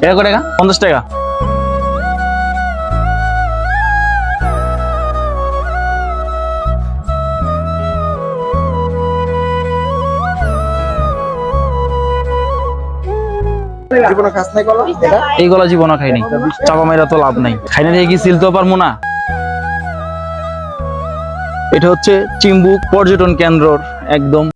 এটা কত টাকা? 50 টাকা। এই গলা জীবনও খাইনি, চাপা মেরা তো লাভ নাই। খাইনা দিয়ে কি সিলতেও পারবো না। এটা হচ্ছে চিম্বুক পর্যটন কেন্দ্র একদম।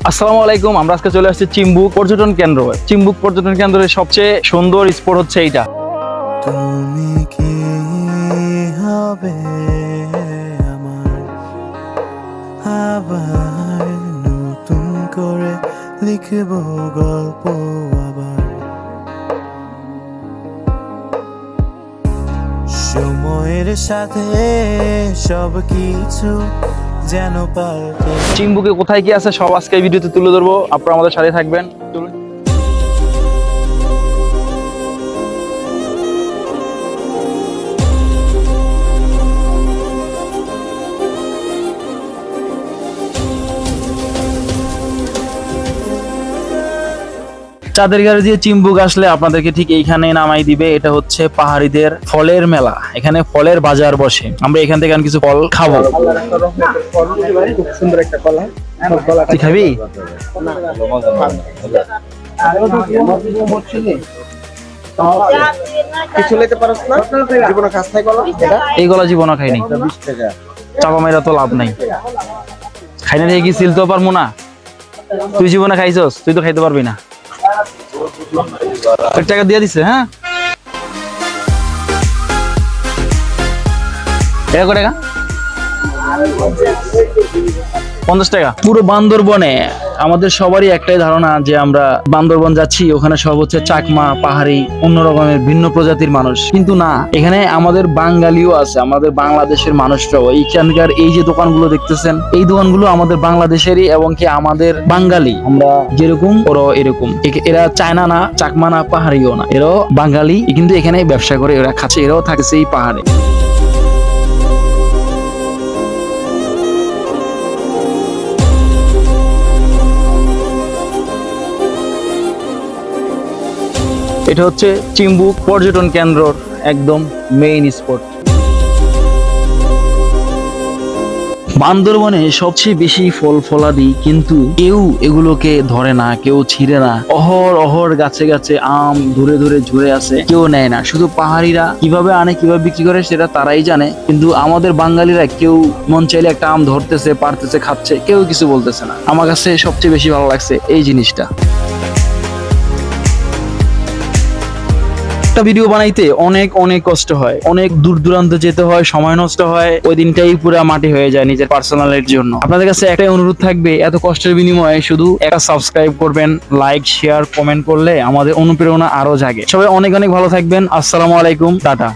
আসসালামু আলাইকুম, আমরা আজকে চলে আসছি চিম্বুক পর্যটন কেন্দ্র। চিম্বুক পর্যটন কেন্দ্রের সবচেয়ে সুন্দর স্পট হচ্ছে এইটা। তুমি কি হবে আমার আবার নতুন করে লিখব গল্প আবার সময়ের সাথে সব কিছু যেন পাল্টে। চিম্বুকে কোথায় কি আছে সব আজকে এই ভিডিওতে তুলে ধরবো, আপনারা আমাদের সাথে থাকবেন। চলুন। চাঁদের গাড়ি দিয়ে চিম্বুক আসলে আপনাদেরকে ঠিক এইখানে নামাই দিবে। এটা হচ্ছে পাহাড়িদের ফলের মেলা, এখানে ফলের বাজার বসে। আমরা এখান থেকে কিছু ফল খাবো। খুব সুন্দর একটা কলা। তুই খাবি? কিছু লেতে পারছ না? জীবনে খাস নাই কলা? এই গলা জীবনও খাইনি, 20 টাকা। চাপা মেরা তো লাভ নাই। খাইনা দিয়ে কি সিলতেও পারবো না। তুই জীবনে খাইছস, তুই তো খাইতে পারবি না। টাকা দিয়ে দিছে। হ্যাঁ, এটা কত টাকা? 50 টাকা। পুরো বান্দরবনে আমাদের সবারই একটাই ধারণা যে আমরা বান্দরবন যাচ্ছি, ওখানে সব হচ্ছে চাকমা, পাহাড়ি, অন্য রকমের ভিন্ন প্রজাতির মানুষ। কিন্তু না, এখানে আমাদের বাঙালিও আছে, আমাদের বাংলাদেশের মানুষরাও। এইখানকার এই যে দোকানগুলো দেখতেছেন, এই দোকানগুলো আমাদের বাংলাদেশেরই এবং কি আমাদের বাঙালি। আমরা যেরকম ওরাও এরকম। এরা চায়না না, চাকমা না, পাহাড়িও না, এরাও বাঙালি, কিন্তু এখানে ব্যবসা করে এরা খাচ্ছে, এরাও থাকছে এই পাহাড়ে। এটা হচ্ছে চিম্বুক পর্যটন কেন্দ্র একদম মেইন স্পট। বান্দরবনে সবচেয়ে বেশি ফল ফলাদি, কিন্তু কেউ এগুলোকে ধরে না, কেউ ছিঁড়ে না। অহর গাছে গাছে আম ধরে ধরে ঝরে আছে, কেউ নেয় না। শুধু পাহাড়িরা কিভাবে আনে, কিভাবে বিক্রি করে সেটা তারাই জানে। কিন্তু আমাদের বাঙালিরা কেউ মন চাইলে একটা আম ধরতেছে, পারতেছে, খাচ্ছে, কেউ কিছু বলতেছে না। আমার কাছে সবচেয়ে বেশি ভালো লাগছে এই জিনিসটা। একটা ভিডিও বানাইতে অনেক অনেক কষ্ট হয়, অনেক দূর দূরান্ত যেতে হয়, সময় নষ্ট হয়, ওই দিনটাই পুরো মাটি হয়ে যায় নিজের পার্সোনালের জন্য। আপনাদের কাছে একটাই অনুরোধ থাকবে, এত কষ্টের বিনিময়ে শুধু একটা সাবস্ক্রাইব করবেন, লাইক, শেয়ার, কমেন্ট করলে আমাদের অনুপ্রেরণা আরো জাগে। সবাই অনেক অনেক ভালো থাকবেন। আসসালামু আলাইকুম, টাটা।